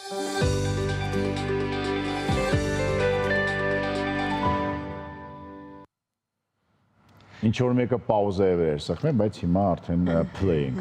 Ինչ որ մեկը պաուզա է վերսախմել, բայց հիմա արդեն playing։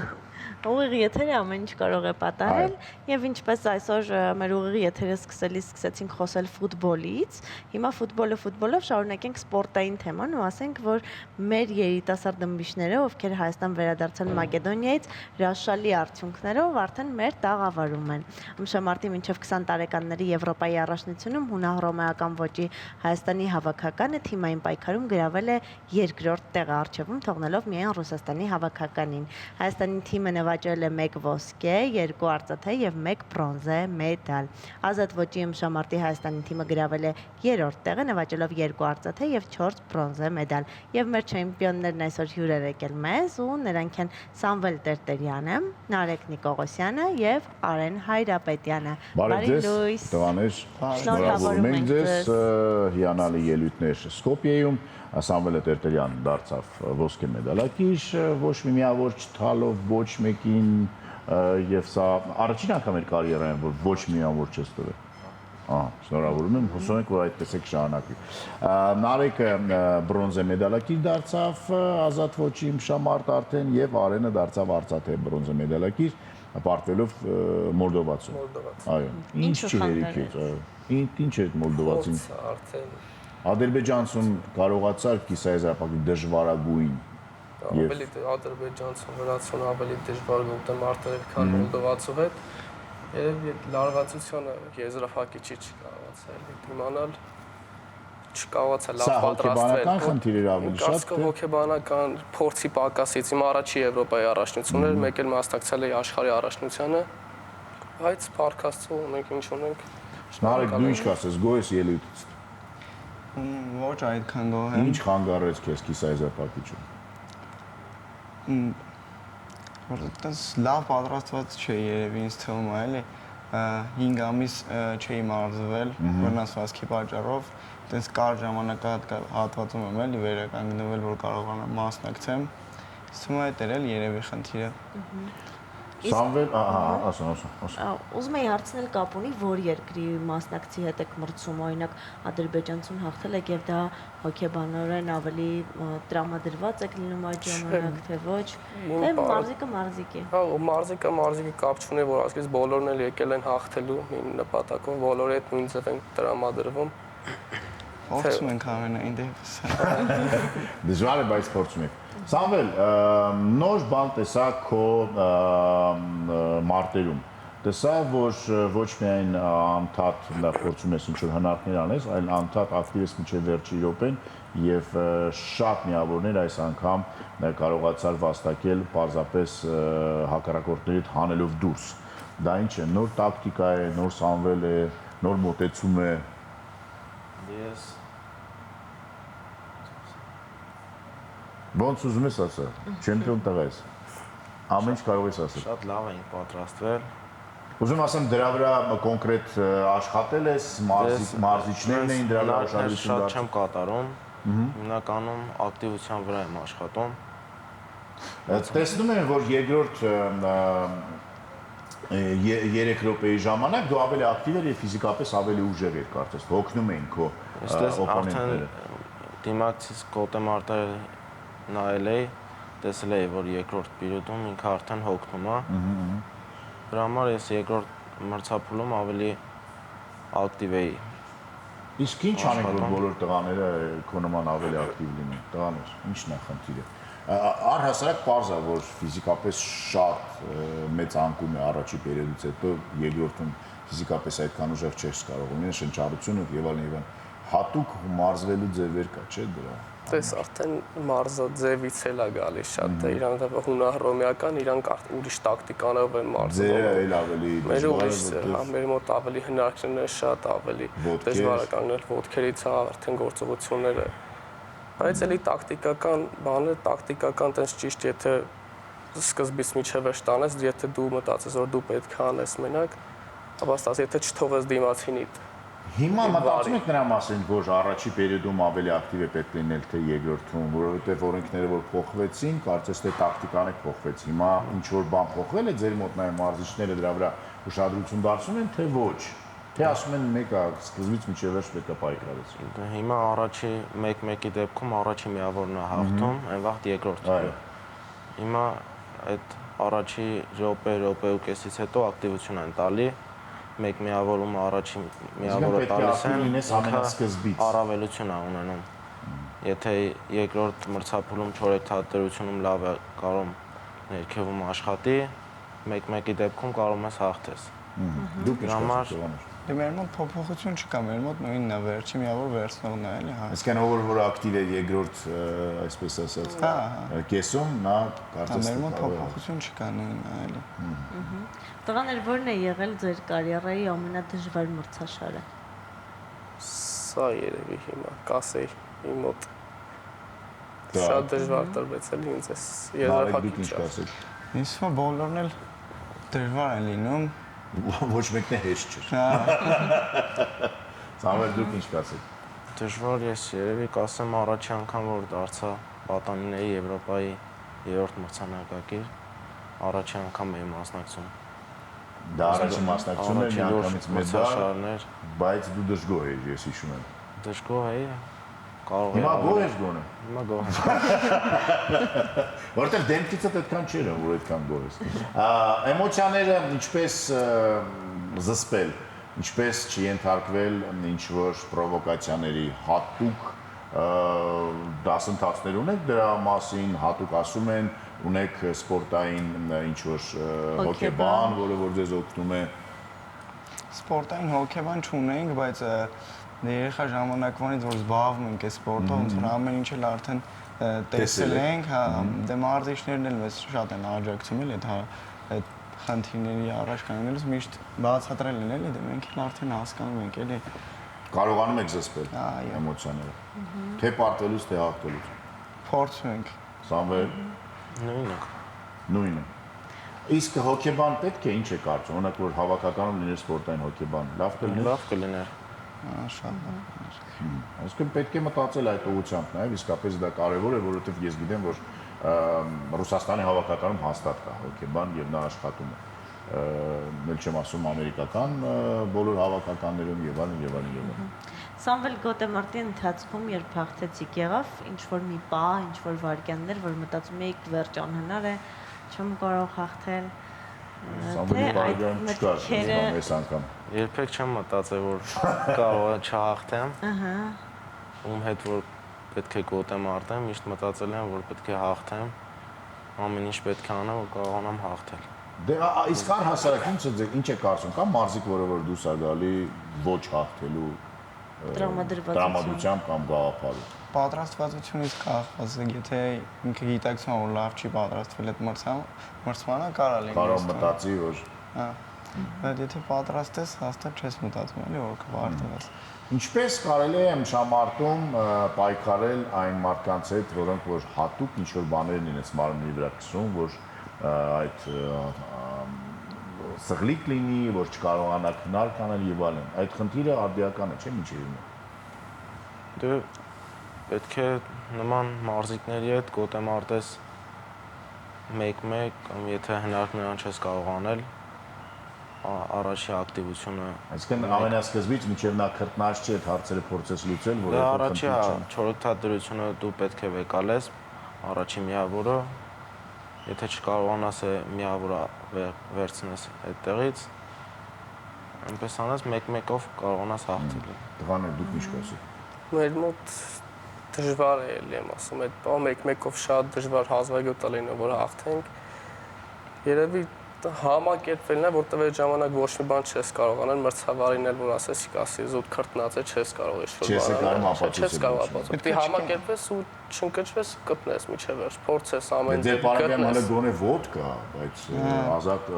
Ուղիղ եթերը ամեն ինչ կարող է պատահել եւ ինչպես այսօր մեր ուղիղ եթերը սկսեցինք խոսել ֆուտբոլից, հիմա ֆուտբոլով շարունակենք սպորտային թեման ու ասենք, որ մեր երիտասարդ դմբիչները, ովքեր Հայաստան վերադարձան Մակեդոնիայից, հրաշալի արդյունքներով արդեն մեր տաղավարում են։ Ըմբշամարտի մինչև 20 տարեկանների Եվրոպայի առաջնությունում հունահռոմեական ոճի Հայաստանի հավաքականը թիմային պայքարում գրավել է երկրորդ տեղը առջևում, թողնելով միայն Ռուսաստանի հավաքականին։ Հայաստանի թիմը նվաճել է 1 ոսկե, 2 արծաթե եւ 1 բրոնզե մեդալ։ Ազատ ոճի ըմբշամարտի Հայաստանի թիմը գրավել է 3-րդ տեղը, նվաճելով 2 արծաթե եւ 4 բրոնզե մեդալ։ Եվ մեր չեմպիոններն այսօր հյուրեր եկել մեզ ու նրանք են Սամվել Տերտերյանը, Նարեկ Նիկողոսյանը եւ Արեն Հայրապետյանը։ Բարի լույս, տղաներ, շնորհավորում ենք ձեզ, հիանալի ելույթներ Սկոպիեում։ Սամվելը Տերտերյանը դարձավ ոսկե մեդալակիր, ոչ մի միավոր չթալով, ոչ մեկին, եւ սա առաջին անգամ էր կարիերայում, որ ոչ մի միավոր չես տվել։ Շնորհավորում եմ, հուսով ենք, որ այդպես է կշարունակվի։ Նարեկը բրոնզե մեդալակիր դարձավ ազատ ոճի ըմբշամարտ արդեն եւ Արենը դարձավ արծաթե բրոնզե մեդալակիր, պարտվելով մոլդովացու։ Այո։ Ինչ չհերիքեց, այո։ Ինչ էր մոլդովացին։ Ադրբեջանցուն կարողացար կիսայեզրափակել դժվարագույն։ Ավելի ադրբեջանցուն վրացուն ավելի դժվար գտնել մարտեր քան մոլդովացու հետ։ Եվ լարվածությունը եզրափակիչի չկարողացա դիմանալ, չկարողացա լավ պատրաստվել։ Սա հոգեբանական խնդիր էր ավելի շատ։ Կարծիքով հոգեբանական փորձի պակասից իմ առաջի Եվրոպայի առաջնությունն էր, մեկ էլ մասնակցել էի աշխարհի առաջնությանը, բայց փառքաստու ունենք ինչ ունենք։ Նարեկ, դու ինչ կասես, գոհ ես ելույթից։ Ոչ այդքան գոհ եմ։ Ինչ խանգարեց քեզ կիսայեզրափակիչը։ Որ այդպես լավ պատրաստված չէ երևի ինձ թվում է, էլի 5 ամիս չէի մարզվել վնասվածքի պատճառով, այդպես կար ժամանակահատվածում եմ էլի վերականգնվել, որ կարողանամ մասնակցեմ։ Ինձ թվում է այդ էր էլ երևի խնդիրը։ Սամվել, ասա։ Ուզում եի հարցնել կապ ունի, որ երկրի մասնակցի հետ եք մրցում, օրինակ ադրբեջանցուն հաղթել եք եւ դա հոգեբանորեն ավելի տրամադրված եք լինում այդ ժամանակ, թե ոչ։ Թե մարզիկը։ Հա, մարզիկը կապ չունի, որ ասես բոլորն էլ եկել են հաղթելու մի նպատակով, բոլորի հետ նույն ձև են տրամադրվում։ Փորձում ենք ամենայն դեպս։ Դժվար է, բայց փորձում ենք։ Սամվել, նոր բան տեսա քո մարտերում։ Տեսա, որ ոչ միայն անդադ փորձում ես ինչ-որ հնարքներ անես, այլ անդադ ակտիվ ես մինչև վերջի րոպեն եւ շատ միավորներ այս անգամ կարողացար վաստակել պարզապես հակառակորդներից հանելով դուրս։ Դա ինչ է, նոր տակտիկա է, նոր Սամվել է, նոր մոտեցում է։ Ես Ոնց ուզում ես ասա, չեմպիոն տղա ես, ամեն ինչ կարող ես ասել։ Շատ լավ էինք պատրաստվել։ Ուզում ասեմ դրա վրա կոնկրետ աշխատել ես, մարզիչներն էին դրա վրա աշխատություն դարձել։ Շատ չեմ կատարում, հիմնականում ակտիվության վրա եմ աշխատում։ Տեսնում եմ, որ երկրորդ 3 րոպեի ժամանակ դու ավելի ակտիվ ես եւ ֆիզիկապես ավելի ուժեղ ես կարծես, հոգնում էին քո օպոնենտները։ Դիմացից Կոտեմարտը նայել էի, տեսել էի, որ երկրորդ պիրոդում ինքը արդեն հոգնում է։ Դրա համար ես երկրորդ մրցափուլում ավելի ակտիվ էի։ Իսկ ինչ անենք, որ բոլոր տղաները քո նման ավելի ակտիվ լինեն, տղաներ, ի՞նչն է խնդիրը։ Առհասարակ պարզ է, որ ֆիզիկապես շատ մեծ անկում է առաջի պերիոդից հետո երկրորդում ֆիզիկապես այդքան ուժեղ չես կարող ունենալ շնչառությունը եւ այլն։ Հատուկ մարզվելու ձևեր կա, չէ՞ դրա։ Տես արդեն մարզը ձևից էլ է գալիս շատ, իրանք հունահռոմեական, իրանք ուրիշ տակտիկանով են մարզվում։ Ձերը էլ ավելի դժվար է, մեր մոտ ավելի հնարքներն են շատ, ավելի դժվար է կանգնել ոտքերից արդեն գործողությունները։ Բայց էլի տակտիկական բանը, տակտիկական տես ճիշտ, եթե սկզբից միջև շտանես, եթե դու մտածես, որ դու պետք է անես մենակ, ապա ստաս եթե չթողես դիմացինիդ։ Հիմա մտածում եք նրա մասին, որ առաջի պերիոդում ավելի ակտիվ է պետք լինել թե երկրորդում, որովհետև օրենքները որ փոխվեցին, կարծես թե տակտիկան է փոխվեց։ Հիմա ինչ որ բան փոխվել է ձեր մոտ նայ մարզիչները դրա վրա ուշադրություն դարձնում են, թե ոչ։ Թե ասում են մեկը սկզբից մինչև վերջ պետք է պայքարեցնել։ Հիմա առաջի 1-1-ի դեպքում առաջի միավորն է հաղթում, այն վաղ երկրորդը։ Հիմա այդ առաջի րոպե ու կեսից հետո ակտիվություն են տալի, մեկ միավորում առաջի միավորը տալիս են, առավելություն է ունենում։ Եթե երկրորդ մրցափուլում 4 թատերությունում լավ է կարող ներքևում աշխատի, 1-1-ի դեպքում կարող ես հաղթես։ Դուք ինչ կասեք։ Դե մեր մոտ փոփոխություն չկա, մեր մոտ նույնն է, վերջի միավոր վերցնողն է, էլի, հա։ Այսինքն որ ակտիվ է երկրորդ, այսպես ասած, կեսում, նա կարծես մեր մոտ փոփոխություն չկա, նույնն է, էլի։ Տղաներ, ո՞րն է եղել ձեր կարիերայի ամենադժվար մրցաշարը։ Սա երևի հիմա կասեի իմ մոտ շատ դժվար տրվեց էլի ինձ էս երեխաքի։ Ինձ թվում է բոլորն էլ դժվար են լինում։ Ոչ մեկն է հեշտ չէ։ Սամվել դուք ինչ կասեք։ Դժվար ես երևի կասեմ առաջի անգամ որ դարձա պատանիների Եվրոպայի 3-րդ մրցանակակիր, առաջի անգամ էի մասնակցում։ Դա առաջի մասնակցությունն էր, միանգամից մրցաշարներ, բայց դու դժգոհ էիր, ես հիշում եմ։ Դժգոհ էի, կարող Հիմա գոհ ես գոնե։ Հիմա գոհ եմ։ Որտեղ դեմքիցդ այդքան չէր, որ այդքան գոհ ես։ Էմոցիաները ինչպես զսպել, ինչպես չենթարկվել ինչ-որ պրովոկացիաների հատուկ դասընթացներ ունեք դրա մասին, հատուկ ասում են, ունեք սպորտային ինչ-որ հոգեբան, որը որ ձեզ օգնում է։ Սպորտային հոգեբան չունենք, բայց երեխա ժամանակվանից որ զբաղվում ենք այս սպորտով, ոնց որ ամեն ինչ էլ արդեն տեսել ենք, հա, դե մարզիչներն էլ մեզ շատ են աջակցում էլ այդ խնդիրների առաջ կանգնելուց միշտ բացատրել են էլի, դե մենք էլ արդեն հասկանում ենք էլի։ Կարողանում եք զսպել էմոցիաները։ Թե պարտվելուց, թե հաղթելուց։ Փորձում ենք։ Սամվել նույնը։ Իսկ հոգեբան պետք է ինչ է կարծում, օրինակ որ հավաքականում լիներ սպորտային հոգեբան, լավ կլիներ։ Լավ կլիներ։ Շատ լավ։ Այսինքն պետք է մտածել այդ ուղղությամբ նաև, իսկապես դա կարևոր է, որովհետև ես գիտեմ, որ Ռուսաստանի հավաքականում հաստատ կա հոգեբան եւ նա աշխատում է։ Մել չեմ ասում ամերիկական բոլոր հավաքականներում եւ այլն եւ այլն եւ այլն։ Սամվել Գոտեմարտի ընթացքում երբ հաղթեցիք եղավ ինչ որ մի պահ, ինչ որ վայրկյաններ, որ մտածում էիք վերջ անհնար է, չեմ կարող հաղթել։ Սամվելի բարեկամ չկար այս անգամ։ Երբեք չեմ մտածել որ կարող է չհաղթեմ։ Ում հետ որ պետք է գոտեմ արտեմ, միշտ մտածել եմ որ պետք է հաղթեմ։ Ամեն ինչ պետք է անեմ որ կարողանամ հաղթել։ Դե իսկ առհասարակ ինչ է կարծում, կա մարզիկ, որը որ դուրս է գալի ոչ հաղթելու տրամադրությամբ կամ գաղափարով։ Պատրաստվածությունից կախված է, եթե ինքը գիտակցում որ լավ չի պատրաստվել այդ մրցմանը կարա լինի։ Կարող մտածի որ հա։ Բայց եթե պատրաստ ես, հաստատ չես մտածում էլի որ կվարտվես։ Ինչպես կարելի է մշամարտում պայքարել այն մարդկանց հետ, որոնք որ հատուկ ինչ-որ բաներ են իրենց մարմնի վրա քսում, որ այդ սղլիկ լինի, որ չկարողանա քնար կանել եւ այլն։ Այդ խնդիրը արդիական է, չէ՞ միջերին։ Դե պետք է նման մարզիկների հետ գոտեմարտես 1-1 կամ եթե հնարք նրան չես կարող անել առաջի ակտիվությունը այսինքն ամենասկզբից մինչև նա քրտնաշ չի այդ հարցերը փորձես լուծել, որ այդ առաջի 4 թատերությունը դու պետք է վեկալես առաջի միավորը եթե չկարողանաս միավորը վերցնես այդտեղից այնպես անես 1-1-ով կարողանաս հաղթել Տղաներ դուք ինչ կասեք Մեր մոտ դժվար է ելի եմ ասում այդ բա 1-1-ով շատ դժվար հազվագյուտ է լինում որ հաղթենք երևի համակերպվելն է, որտեղ այդ ժամանակ ոչ մի բան չես կարող անել, մրցավարին էլ որ ասես ասի զուտ քրտնած է, չես կարող ինչ-որ բան անել, չես կարող ապացուցել։ Պետք է համակերպվես ու չընկճվես, կպնես միջև վերջ, փորձես ամեն դեպքում։ Դե բարեկամ հələ գոնե ոտ կա, բայց ազատ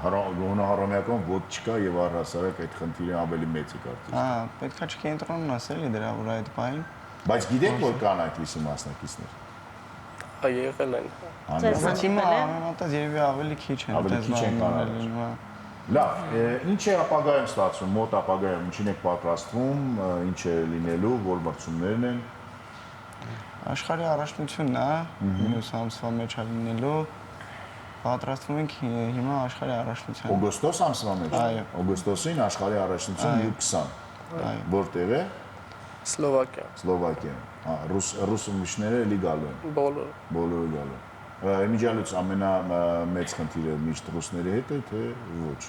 հռոմեական ոտ չկա եւ առհասարակ այդ խնդիրը ավելի մեծ է կարծես։ Հա, պետքա չկենտրոնանաս էլի դրա վրա այդ բանը։ Բայց գիտեք որ կան այդպիսի մասնակիցներ։ Եղել են։ Բայց հիմա ամենատես երևի ավելի քիչ են լինում։ Լավ, ինչ է ապագայում ստացվում, մոտ ապագայում ինչին եք պատրաստվում, ինչ է լինելու, որ մրցումներն են։ Աշխարհի առաջնությունն է, մյուս ամսվա մեջ է լինելու։ պատրաստվում ենք հիմա աշխարհի առաջնությանը։ Օգոստոս ամսվա մեջ։ Այո։ Օգոստոսին աշխարհի առաջնություն U20։ Այո։ Որտեղ է։ Սլովակիա։ Սլովակիա։ Ռուս ումիշները էլի գալու են։ Բոլորը գալու են։ Իմիջիալուց ամենամեծ խնդիրը միշտ ռուսների հետ է, թե ոչ։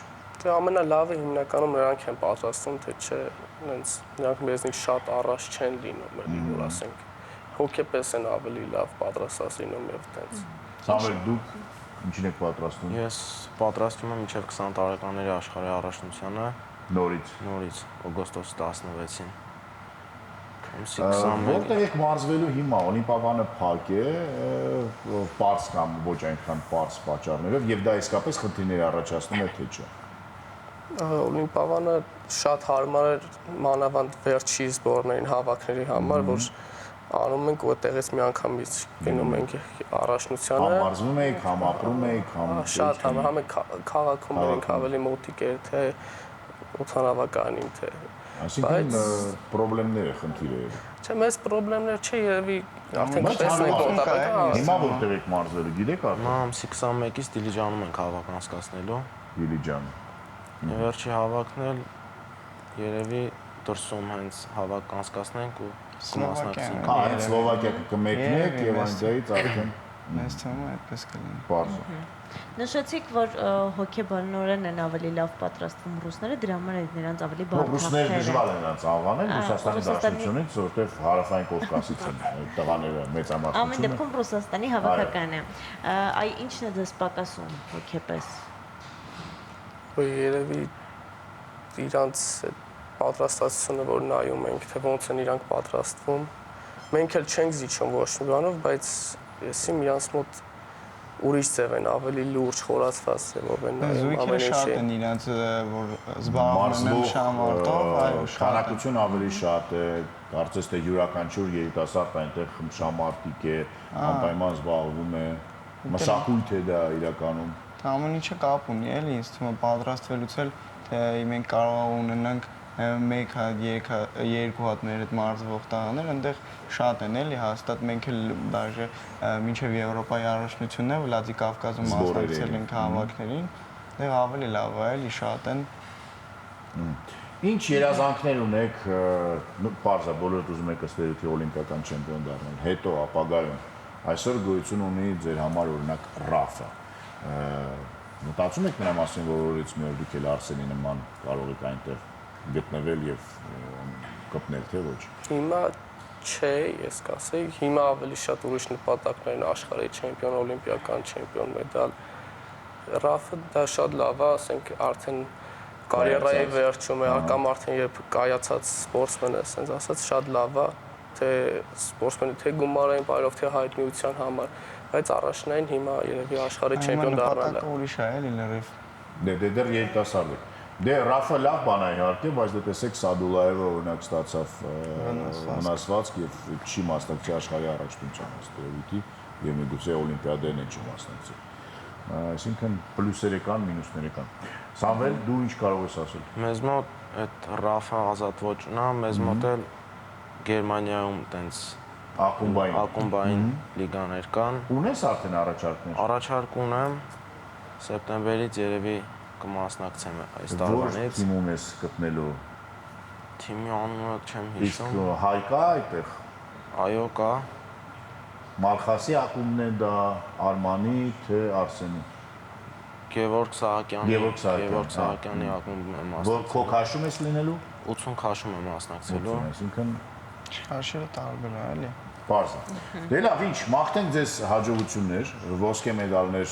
Դե ամենալավը հիմնականում նրանք են պատրաստում, թե չէ, հենց նրանք մեզնից շատ առաջ չեն լինում, էլի որ ասենք հոգեպես են ավելի լավ պատրաստած լինում եւ տենց։ Սամվել դուք ինչին եք պատրաստում։ Ես պատրաստվում եմ մինչև 20 տարեկանների աշխարհի առաջնությանը նորից օգոստոսի 16-ին։ Որտեղ եք մարզվելու հիմա, Օլիմպիադանը փակ է, պարզ կամ ոչ այնքան պարզ պատճառներով եւ դա իսկապես խնդիրներ առաջացնում է թե չէ։ Օլիմպիադանը շատ հարմար էր մանավանդ վերջի սպորտային հավաքների համար, որ անում ենք այդտեղից մի անգամից գնում ենք առաջնությանը։ Համ մարզվում եք, համ ապրում եք, համ շատ համ քաղաքում ենք ավելի մոտիկ էր, թե օթանավականին, թե այսինքն խնդիրները խնդիրները։ Չէ, մեծ խնդիրներ չէ, երևի արդեն Բայց տեսնենք օտարական։ Հիմա որտեղ եք մարզվելու, գիտեք արդեն։ Հիմա ամսի 21-ից Դիլիջանում ենք հավաք անցկացնելու։ Դիլիջան։ Վերջի հավաքն էլ երևի դրսում հենց հավաք անցկացնենք ու կմասնակցենք։ Այն Սլովակիա կմեկնեք եւ այնտեղից արդեն Մեզ թվում է այդպես կլինի։ բարձ։ Նշեցիք, որ հոգեբանորեն են ավելի լավ պատրաստվում ռուսները, դրա համար է նրանց ավելի բարդ Ռուսները հաղթեր դժվար են նրանց անվանել Ռուսաստանի Ռուսաստանի- Դաշնությունից, որովհետեւ հարավային Կովկասից են տղաները Ամեն մեծամասնությունը։ դեպքում Ռուսաստանի հավաքական է։ Այ ինչն է դες պակասում հոգեպես։ Ու երևի իրանց պատրաստությունը, որ նայում ենք, թե ոնց են իրանք պատրաստվում։ Մենք էլ չենք զիջում ոչ մի բանով, բայց եսիմ իրանց մոտ ուրիշ ձև են, ավելի լուրջ խորացված ձևով են նայում Զույգերը ամեն շատ ինչի։ են իրենց որ զբաղվում են շամարտով, այո, շատ են։ քանակություն ավելի շատ է, կարծես թե յուրաքանչյուր երիտասարդ այնտեղ շամարտիկ է, անպայման զբաղվում է, մշակույթ է դա իրականում։ Ամեն ինչը կապ ունի, էլի, ինձ թվում է պատրաստվելուց էլ թե մենք կարող ունենանք մեկ հատ, երկու հատ մեր այդ մարզվող տղաներ, այնտեղ շատ են, էլի, հաստատ մենք էլ դաժե մինչև Եվրոպայի առաջնությունն է, Վլադիկավկազում մասնակցել ենք հավաքներին, դեղ ավելի լավ է, էլի, շատ են։ Ինչ երազանքներ ունեք, պարզա բոլորդ ուզում եք ըստ էության օլիմպիական չեմպիոն դառնալ, հետո ապագայում այսօր գոյություն ունի ձեր համար օրինակ Ռաֆը։ Մտածում եք նրա մասին, որ օրից մի օր դուք էլ Արսենի նման կարող եք այնտեղ գտնվել եւ կպնել, թե ոչ։ Հիմա չէ, ես կասեի, հիմա ավելի շատ ուրիշ նպատակներ են աշխարհի չեմպիոն, օլիմպիական չեմպիոն, մեդալ։ Ռաֆը դա շատ լավ է, ասենք արդեն կարիերայի վերջում է, կամ արդեն երբ կայացած սպորտսմեն է, ասենց ասած շատ լավ է, թե սպորտսմենը թե գումարային բարով, թե հայտնիության համար, բայց առաջնային հիմա երևի աշխարհի չեմպիոն դառնալը։ Նպատակը ուրիշ է, էլի, լրիվ։ Դեռ երիտասարդ եք։ Դե Ռաֆը լավ բան է իհարկե, բայց դե տեսեք Սադուլաևը օրինակ ստացավ վնասվածք եւ չի մասնակցի աշխարհի առաջնության ըստ եւ միգուցե օլիմպիադեն չի մասնակցի։ Այսինքն պլյուսներ կան, մինուսներ կան։ Սամվել, դու ինչ կարող ես ասել։ Մեզ մոտ այդ Ռաֆա ազատ ոճն է, մեզ մոտ էլ Գերմանիայում տենց ակումբային լիգաներ կան։ Ունես արդեն առաջարկներ։ Առաջարկ ունեմ սեպտեմբերից երևի կմասնակցեմ այս տարվանից։ Որ թիմ ունես գտնելու։ Թիմի անունը չեմ Իսկ հիշում։ հայ կա այդտեղ։ Այո, կա։ Մալխասի ակումբն է դա, Արմանի, թե Արսենի։ Գևորգ Գևորգ Սահակյանի ակումբն եմ Որ մասնակցել։ քո քաշում ես լինելու։ 80 քաշում եմ մասնակցելու։ Այսինքն Քաշերը տարբեր է, էլի։ Պարզ է։ Դե լավ, ինչ, մաղթենք ձեզ հաջողություններ, ոսկե մեդալներ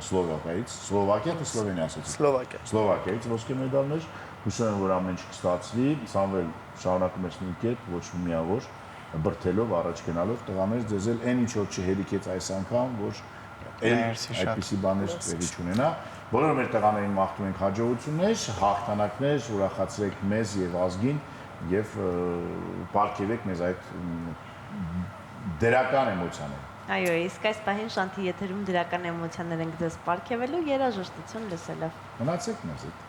Սլովակիայից, Սլովակիա թե Սլովենիա ասեցիք։ Սլովակիայից ոսկե մեդալներ, հուսով եմ, որ ամեն ինչ կստացվի, Սամվել շարունակում ես նույն կերպ, ոչ մի միավոր, բրթելով, առաջ գնալով, տղաներ ձեզ էլ այն ինչ որ չհերիքեց այս անգամ, որ այդպիսի բաներ տեղի չունենա։ Բոլոր մեր տղաներին մաղթում ենք հաջողություններ, հաղթանակներ, ուրախացրեք մեզ եւ ազգին եւ պարգևեք մեզ այդ դրական էմոցիաները։ Այո, իսկ այս պահին Շանթի եթերում դրական էմոցիաներ ենք ձեզ պարգևելու երաժշտություն լսելով։ Մնացեք մեզ հետ։